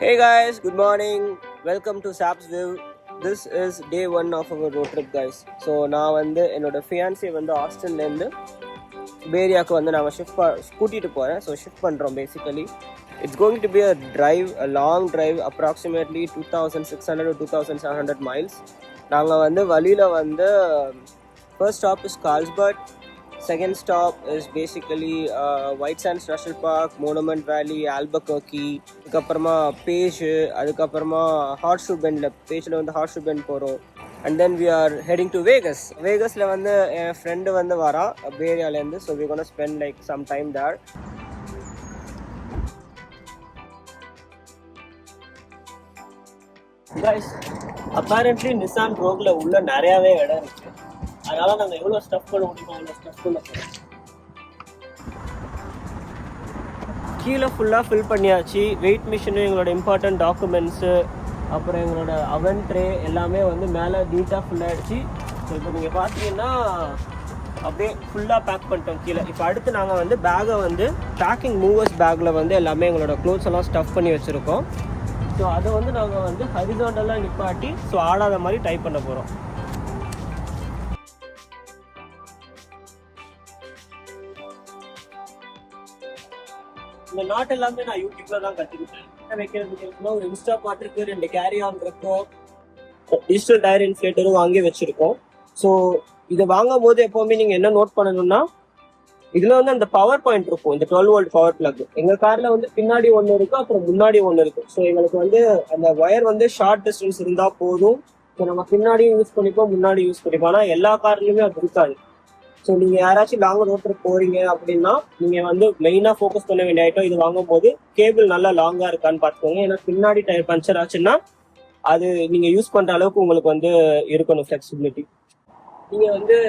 Hey guys, good morning. Welcome to Sap's View. This is day 1 of our road trip, guys. So நான் வந்து என்னோட fiancé வந்து ஆஸ்டின்லேருந்து பேரியாவுக்கு வந்து நாங்கள் கூட்டிகிட்டு போகிறேன். ஸோ ஷிஃப்ட் பண்ணுறோம் basically. It's going to be a long drive, approximately 2,600 to 2,700 miles. நாங்கள் வந்து வழியில் வந்து first stop is Carlsbad. Second stop is basically White Sands National Park, Monument Valley, Albuquerque, அதுக்கப்புறமா பேஜ், அதுக்கப்புறமா ஹார்ஷூ பெண்டில் பேஜில் வந்து ஹார்ஷூ பெண்ட் போகிறோம். And then we are heading to Vegas. வேகஸில் வந்து என் ஃப்ரெண்டு வந்து வரான் பேரியாலேருந்து. So we gonna spend like some time there. Guys, apparently Nissan ரோக்ல உள்ள நிறையாவே இடம் இருக்குது. அதனால நாங்கள் எவ்வளோ ஸ்டஃப் பண்ண முடியுமோ அவ்வளோ ஸ்டஃப் பண்ண போகிறோம். கீழே ஃபுல்லாக ஃபில் பண்ணியாச்சு. வெயிட் மிஷினு, எங்களோட இம்பார்ட்டன்ட் டாக்குமெண்ட்ஸு, அப்புறம் எங்களோட அவன் ட்ரே எல்லாமே வந்து மேலே நீட்டாக ஃபுல்லாகிடுச்சு. ஸோ இப்போ நீங்கள் பார்த்தீங்கன்னா அப்படியே ஃபுல்லாக பேக் பண்ணிட்டோம் கீழே. இப்போ அடுத்து நாங்கள் வந்து பேக்கை வந்து பேக்கிங் மூவர்ஸ் பேக்கில் வந்து எல்லாமே எங்களோட க்ளோத்ஸ் எல்லாம் ஸ்டஃப் பண்ணி வச்சுருக்கோம். ஸோ அதை வந்து நாங்கள் வந்து ஹரிசாண்டலாக நிப்பாட்டி ஸோ ஆடாத மாதிரி டைப் பண்ண போகிறோம். இந்த நாட் எல்லாமே நான் யூடியூப்ல தான் கற்றுக்கிட்டேன். வைக்கிறதுக்கு ஒரு இன்ஸ்டா பாட் இருக்கு, 2 கேரி ஆன் இருக்கும், டிஜிட்டல் டயர் இன்ஃபிளேட்டரும் வாங்கி வச்சிருக்கோம். ஸோ இதை வாங்கும் போது எப்பவுமே நீங்க என்ன நோட் பண்ணணும்னா, இதுல வந்து அந்த பவர் பாயிண்ட் இருக்கும், இந்த 12 வோல்ட் பவர் பிளக். எங்க கார்ல வந்து பின்னாடி ஒன்று இருக்கு, அப்புறம் முன்னாடி ஒன்று இருக்கு. ஸோ எங்களுக்கு வந்து அந்த ஒயர் வந்து ஷார்ட் டிஸ்டன்ஸ் இருந்தா போதும். ஸோ நம்ம பின்னாடியும் யூஸ் பண்ணிப்போம், முன்னாடி யூஸ் பண்ணிப்போம். ஆனால் எல்லா கார்லயுமே அது இருக்காது. ஸோ நீங்கள் யாராச்சும் லாங் ரோட் ட்ரிப் போறீங்க அப்படின்னா நீங்கள் வந்து மெயினாக ஃபோக்கஸ் பண்ண வேண்டிய ஐட்டம், இது வாங்கும் போது கேபிள் நல்லா லாங்காக இருக்கான்னு பார்த்துக்கோங்க. ஏன்னா பின்னாடி டயர் பஞ்சர் ஆச்சுன்னா அது நீங்கள் யூஸ் பண்ணுற அளவுக்கு உங்களுக்கு வந்து இருக்கணும் ஃப்ளெக்சிபிலிட்டி. நீங்கள் வந்து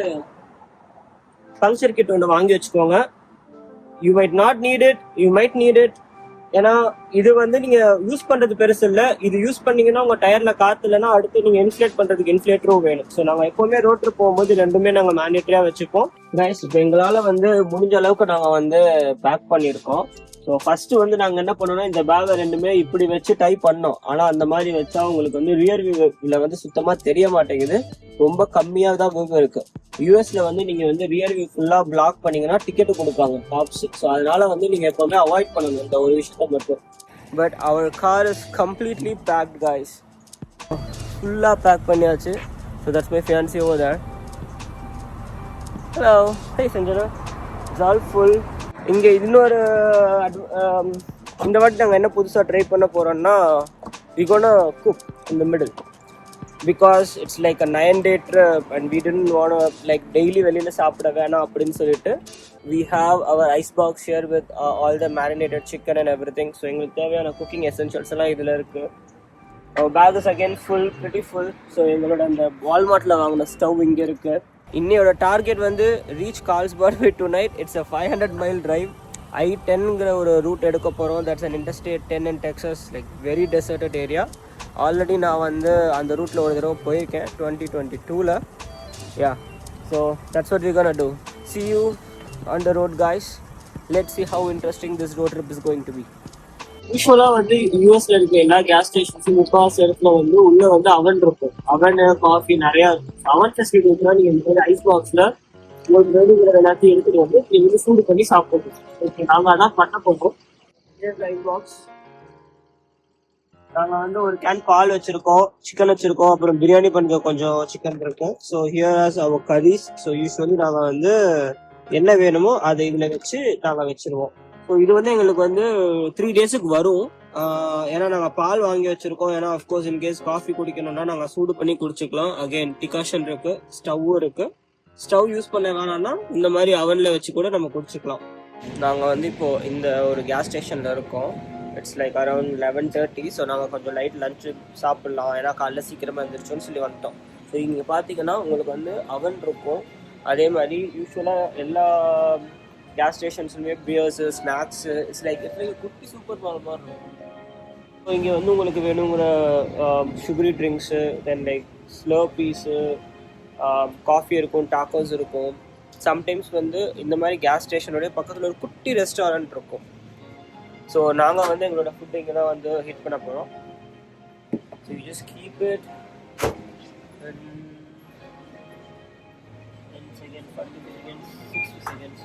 பங்க்சர் கிட் ஒன்று வாங்கி வச்சுக்கோங்க. You might not need it, you might need it. ஏன்னா இது வந்து நீங்க யூஸ் பண்றது பெருசு இல்லை. இது யூஸ் பண்ணீங்கன்னா உங்க டயர்ல காத்து இல்லைன்னா அடுத்து நீங்க இன்ஃபிளேட் பண்றதுக்கு இன்ஃபிளேட்டரும் வேணும். ஸோ நாங்கள் எப்பவுமே ரோட் ட்ரிப் போகும்போது ரெண்டுமே நாங்கள் மேண்டேட்டரியா வச்சுப்போம். கைஸ், இப்போ எங்களால் வந்து முடிஞ்ச அளவுக்கு நாங்கள் வந்து பேக் பண்ணியிருக்கோம். ஸோ ஃபர்ஸ்ட் வந்து நாங்கள் என்ன பண்ணோம்னா, இந்த பேகை ரெண்டுமே இப்படி வச்சு டைப் பண்ணோம். ஆனால் அந்த மாதிரி வச்சா உங்களுக்கு வந்து ரியர் வியூல வந்து சுத்தமாக தெரிய மாட்டேங்குது, ரொம்ப கம்மியாக தான் வியூ இருக்கு. யூஎஸ்ல வந்து நீங்க வந்து ரியர் வியூ ஃபுல்லா பிளாக் பண்ணீங்கன்னா டிக்கெட் கொடுப்பாங்க டாப்ஸ். ஸோ அதனால வந்து நீங்க எப்பவுமே அவாய்ட் பண்ணணும் இந்த ஒரு விஷயத்த மட்டும். But our car is completely packed guys, ஃபுல்லா பேக் பண்ணியாச்சு. So that's my fiancee over there. Hello, hey Sanjana, it's all full. இங்கே இன்னொரு இந்த வாட்டி நாங்கள் என்ன புதுசாக ட்ரை பண்ண போகிறோம்னா, we gonna cook in the middle. Because it's like a 9-day trip and we didn't want to like daily வெளியில சாப்பிட வேணாம் அப்படின்னு சொல்லிட்டு we have our ice box here with all the marinated chicken and everything. So எங்களுக்கு தேவையான cooking essentials எல்லாம் இதில் இருக்கு. Our bag is again full, pretty full. So எங்களோட அந்த வால்மார்ட்டில் வாங்கின ஸ்டவ் இங்கே இருக்கு. இன்னையோட டார்கெட் வந்து reach Carlsbad by tonight. It's a 500 mile drive. I-10ங்கிற ஒரு ரூட் எடுக்க போகிறோம். That's an interstate 10 in Texas, like very deserted area. Already நான் வந்து அந்த ரூட்டில் ஒரு தடவை போயிருக்கேன் 2022. Yeah, so that's what we gonna do. see you on the road guys. let's see how interesting this road trip is going to be. யூஸ்வலாக வந்து யூஎஸ்ல இருக்க எல்லா கேஸ் ஸ்டேஷன்ஸும் முக்கால்வாசி இடத்துல வந்து உள்ள வந்து அவன் இருக்கும். அவன் காஃபி நிறையா இருக்கும். அவன் ஃபெசிலிட்டி இருக்குன்னா நீங்கள் இந்த மாதிரி ஐஸ் பாக்ஸில் உங்களுக்கு வேணுங்கிற எல்லாத்தையும் எடுத்துகிட்டு வந்து நீங்கள் வந்து சூடு பண்ணி சாப்பிடுவோம். ஓகே, நாங்கள் அதான் பண்ண போகிறோம். ஐஸ் பாக்ஸ் நாங்கள் வந்து ஒரு கேன் பால் வச்சிருக்கோம், சிக்கன் வச்சிருக்கோம், அப்புறம் பிரியாணி பண்ணுற கொஞ்சம் சிக்கன் இருக்கு. So here as our curries. So usually நாங்கள் வந்து என்ன வேணுமோ அதை இதில் வச்சு நாங்கள் வச்சிருவோம். ஸோ இது வந்து எங்களுக்கு வந்து 3 daysக்கு வரும். ஏன்னா நாங்கள் பால் வாங்கி வச்சிருக்கோம். ஏன்னா அஃப்கோர்ஸ் இன்கேஸ் காஃபி குடிக்கணும்னா நாங்கள் சூடு பண்ணி குடிச்சிக்கலாம். அகைன் டிகாஷன் இருக்கு, ஸ்டவ்வும் இருக்கு. ஸ்டவ் யூஸ் பண்ண வேணாம்னா இந்த மாதிரி அவன்ல வச்சு கூட நம்ம குடிச்சிக்கலாம். நாங்கள் வந்து இப்போ இந்த ஒரு கேஸ் ஸ்டேஷன்ல இருக்கோம். It's like around 11:30. ஸோ நாங்கள் கொஞ்சம் லைட் லஞ்சு சாப்பிட்லாம், ஏன்னா காலைல சீக்கிரமாக இருந்துருச்சோன்னு சொல்லி வந்துட்டோம். ஸோ இங்கே பார்த்தீங்கன்னா உங்களுக்கு வந்து அவன் இருக்கும். அதே மாதிரி யூஸ்வலாக எல்லா கேஸ் ஸ்டேஷன்ஸ்லையுமே பியர்ஸு, ஸ்நாக்ஸு, இட்ஸ் லைக் குட்டி சூப்பர் மால் மாதிரி இருக்கும். ஸோ இங்கே வந்து உங்களுக்கு வேணுங்கிற sugary drinks, then like slurpees, coffee இருக்கும், டாக்கோஸ் இருக்கும். சம்டைம்ஸ் வந்து இந்த மாதிரி கேஸ் ஸ்டேஷனோடைய பக்கத்தில் ஒரு குட்டி ரெஸ்டாரண்ட் இருக்கும். ஸோ நாங்கள் வந்து எங்களோட ஃபுட் இங்கே தான் வந்து ஹிட் பண்ண போகிறோம். So you just keep it 10 seconds, 40 seconds, 60 seconds.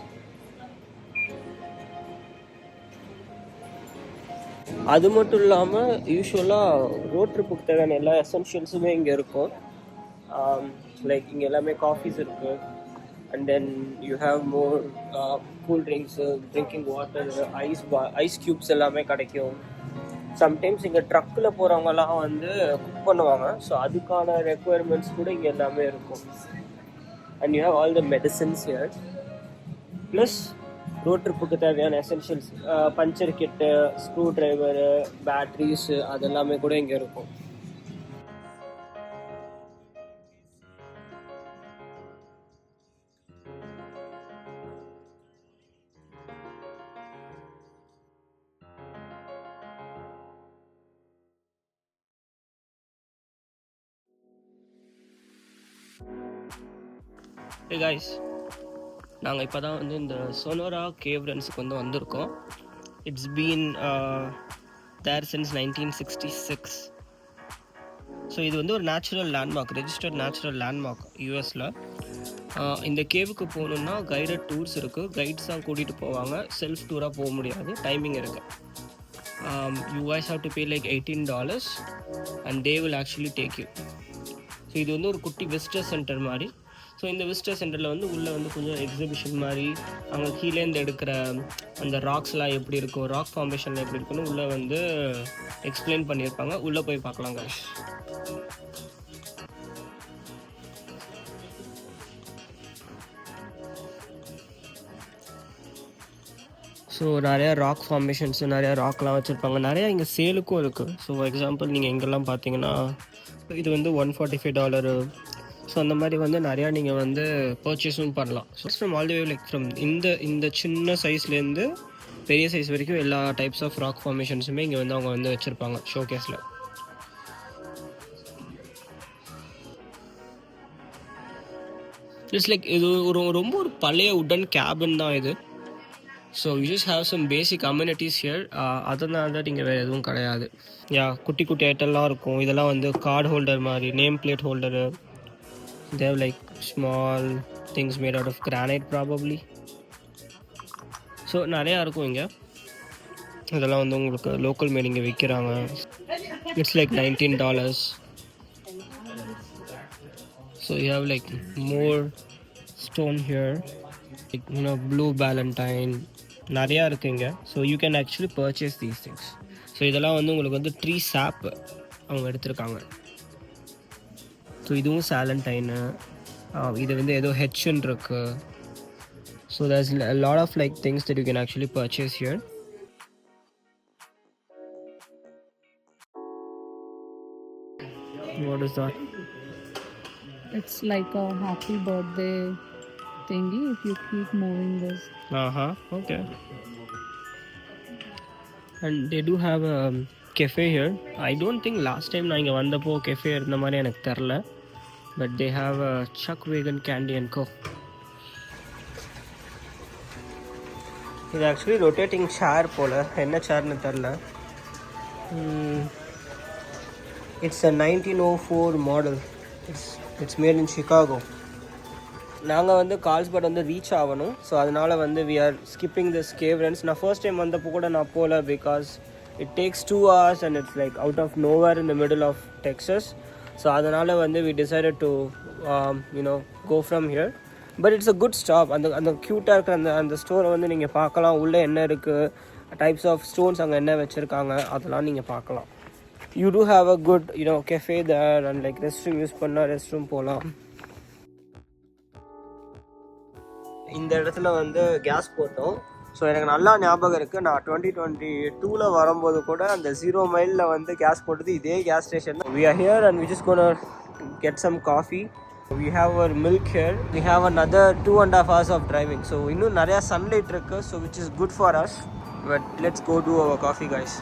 அது மட்டும் இல்லாமல் யூஸ்வலாக ரோட் ட்ரிப்புக்கு தேவையான எல்லா எசென்ஷியல்ஸுமே இங்கே இருக்கும். லைக் இங்கே எல்லாமே காஃபீஸ் இருக்குது. And then you have more cool drinks, drinking water, ice cubes எல்லாமே கிடைக்கும். சம்டைம்ஸ் இங்கே ட்ரக்கில் போகிறவங்கலாம் வந்து குக் பண்ணுவாங்க. ஸோ அதுக்கான ரெக்குயர்மெண்ட்ஸ் கூட இங்கே எல்லாமே இருக்கும். And you have all the medicines here. Plus road ட்ரிப்புக்கு தேவையான எசென்ஷியல்ஸ், பஞ்சர் கிட்டு, ஸ்க்ரூ ட்ரைவரு, பேட்ரிஸு, அதெல்லாமே கூட இங்கே இருக்கும். Hey guys, நாங்கள் இப்போ தான் வந்து இந்த சொனோரா கேவ் ரன்ஸுக்கு வந்து வந்திருக்கோம். It's been there since 1966. So இது வந்து ஒரு natural landmark, registered natural landmark யூஎஸில். இந்த கேவுக்கு போகணுன்னா கைடட் டூர்ஸ் இருக்குது. கைட்ஸ் தான் கூட்டிகிட்டு போவாங்க. செல்ஃப் டூராக போக முடியாது, டைமிங் இருக்குது. You guys have to pay like $18 and they will actually take you. So இது வந்து ஒரு குட்டி விசிட்டர் சென்டர் மாதிரி. ஸோ இந்த விசிட்டர் சென்டரில் வந்து உள்ளே வந்து கொஞ்சம் எக்ஸிபிஷன் மாதிரி, அங்கே கீழேருந்து எடுக்கிற அந்த ராக்ஸ்லாம் எப்படி இருக்கும், ராக் ஃபார்மேஷனில் எப்படி இருக்குன்னு உள்ளே வந்து எக்ஸ்பிளைன் பண்ணியிருப்பாங்க. உள்ளே போய் பார்க்கலாங்க. ஸோ நிறையா ராக் ஃபார்மேஷன்ஸு, நிறையா ராக்லாம் வச்சுருப்பாங்க. நிறையா இங்கே சேலுக்கும் இருக்குது. ஸோ ஃபார் எக்ஸாம்பிள் நீங்கள் எங்கெல்லாம் பார்த்தீங்கன்னா இது வந்து $145. ஸோ அந்த மாதிரி வந்து நிறையா நீங்கள் வந்து பர்ச்சேஸும் பண்ணலாம். So from all the way like from இந்த சின்ன சைஸ்லேருந்து பெரிய சைஸ் வரைக்கும் எல்லா டைப்ஸ் ஆஃப் ராக் ஃபார்மேஷன்ஸுமே இங்கே வந்து அவங்க வந்து வச்சுருப்பாங்க ஷோகேஸில். இட்ஸ் லைக் இது ரொம்ப ஒரு பழைய உடன் கேபின் தான் இது. So you just have some basic amenities here. அதனால தான் இங்கே வேறு எதுவும் கிடையாது. குட்டி குட்டி ஐட்டம்லாம் இருக்கும். இதெல்லாம் வந்து கார்டு ஹோல்டர் மாதிரி, name plate holder. They have like small things made out of granite probably. So நிறையா இருக்கும் இங்கே. இதெல்லாம் வந்து உங்களுக்கு லோக்கல் மேட் இங்கே விற்கிறாங்க. It's like $19. So you have like more stone here, like blue Ballantine, நிறையா இருக்குது இங்கே. So you can actually purchase these things. So இதெல்லாம் வந்து உங்களுக்கு வந்து ட்ரீ சாப் அவங்க எடுத்திருக்காங்க. ஸோ இதுவும் சாலண்டைனு, இது வந்து ஏதோ ஹெச்ன்னு இருக்கு. So there's a lot of like things that you can actually purchase here. What is that? It's like a happy birthday thingy if you keep moving this. Okay. And they do have a cafe here. I don't think last time நான் இங்கே வந்தப்போ cafe இருந்த மாதிரி எனக்கு தெரில. But they have a Chuck Wagon Candy and Co. இது actually rotating chair போல், என்ன சேர்னு தெரில. It's a 1904 model. It's made in Chicago. நாங்கள் வந்து கால்ஸ்பட் வந்து ரீச் ஆகணும். ஸோ அதனால் வந்து we are skipping this Caverns. நான் ஃபர்ஸ்ட் டைம் வந்தப்போ கூட நான் போகல, because it takes 2 hours and it's like out of nowhere in the middle of Texas. So அதனால் வந்து we decided to go from here. But it's a good stop. அந்த க்யூட்டாக இருக்கிற அந்த ஸ்டோரை வந்து நீங்கள் பார்க்கலாம். உள்ளே என்ன இருக்குது, டைப்ஸ் ஆஃப் ஸ்டோன்ஸ் அங்கே என்ன வச்சுருக்காங்க, அதெல்லாம் நீங்கள் பார்க்கலாம். You do have a good cafe there and like restroom use பண்ணால் ரெஸ்ட் போகலாம். இந்த இடத்துல வந்து கேஸ் போட்டோம். ஸோ எனக்கு நல்லா ஞாபகம் இருக்குது, நான் 2022 வரும்போது கூட அந்த 0 மைலில் வந்து கேஸ் போட்டது இதே கேஸ் ஸ்டேஷன் தான். We are here and we just gonna get some coffee. We have our milk here. We have another 2.5 hours of driving. So இன்னும் நிறையா சன்லைட் இருக்குது, so which is good for us. But let's go do our coffee, guys.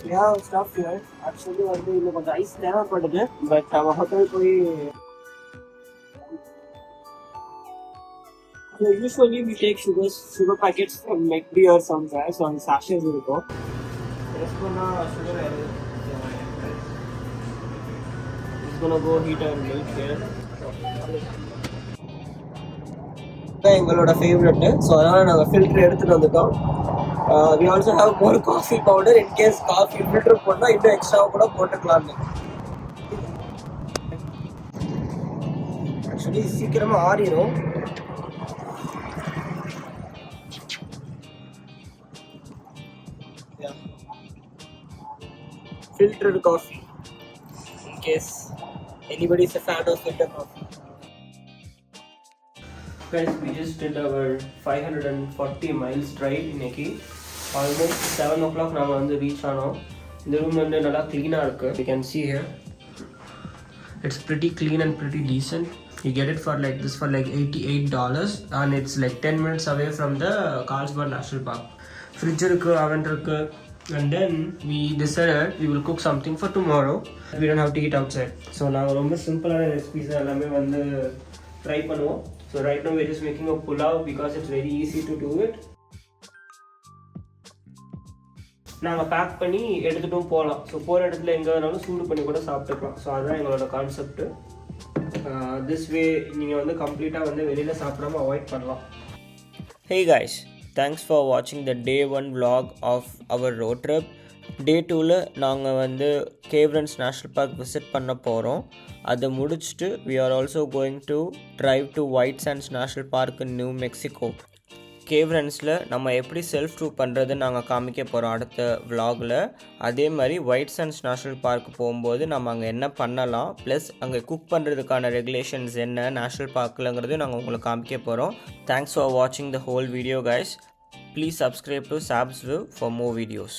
We have stuff here. Actually வந்து இன்னும் கொஞ்சம் ice தேவைப்படுது. But நம்ம hotel போய் So usually we take sugar packets from McD or somewhere. So on sachets இருக்கும். Press பண்ணா sugar it's gonna go heat and milk here. எங்களோட favourite. So அதனால் நாங்கள் ஃபில்டர் எடுத்துகிட்டு வந்துட்டோம். We also have more coffee powder in case coffee filter போட்டால் இன்னும் எக்ஸ்ட்ராவாக கூட போட்டுக்கலான்னு. ஆக்சுவலி சீக்கிரமாக ஆறிடும். Filtered coffee in case anybody is a fan of filtered coffee. Guys, we just did our 540 miles drive இன்னைக்கு. Almost 7 o'clock நாம வந்து ரீச் ஆனோம். இந்த ரூம் வந்து நல்லா க்ளீனாக இருக்கு. You can see here it's pretty clean and pretty decent. You get it for like this for like $88 and it's like 10 minutes away from the Carlsbad National Park. Fridge இருக்கு, oven இருக்கு. And then we decided we will cook something for tomorrow. We don't have to eat outside. So நாங்கள் ரொம்ப சிம்பிளான recipes எல்லாமே வந்து try பண்ணுவோம். So right now we're just making a pulao because it's very easy to do it. நாங்கள் back பண்ணி எடுத்துட்டும் போகலாம். So போகிற இடத்துல எங்கே வேணாலும் சூடு பண்ணி கூட சாப்பிட்டுக்கலாம். ஸோ அதுதான் எங்களோட கான்செப்ட்டு. திஸ் வே நீங்கள் வந்து கம்ப்ளீட்டாக வந்து வெளியில் சாப்பிடாம அவாய்ட் பண்ணலாம். Hey guys, thanks for watching the day 1 vlog of our road trip. Day 2ல நாங்கள் வந்து Caverns National Park visit பண்ண போகிறோம். அதை முடிச்சுட்டு we are also going to drive to White Sands National Park in New Mexico. Cave ரன்ஸில் நம்ம எப்படி செல்ஃப் ட்ரூ பண்ணுறதுன்னு நாங்கள் காமிக்க போகிறோம் அடுத்த vlogல. அதே மாதிரி ஒயிட் சாண்ட்ஸ் நேஷ்னல் பார்க் போகும்போது நம்ம அங்கே என்ன பண்ணலாம், ப்ளஸ் அங்கே குக் பண்ணுறதுக்கான ரெகுலேஷன்ஸ் என்ன நேஷ்னல் பார்க்கில்ங்கிறது நாங்கள் உங்களுக்கு காமிக்க போகிறோம். தேங்க்ஸ் ஃபார் வாட்சிங் the whole video guys. Please subscribe to Sab's View for more videos.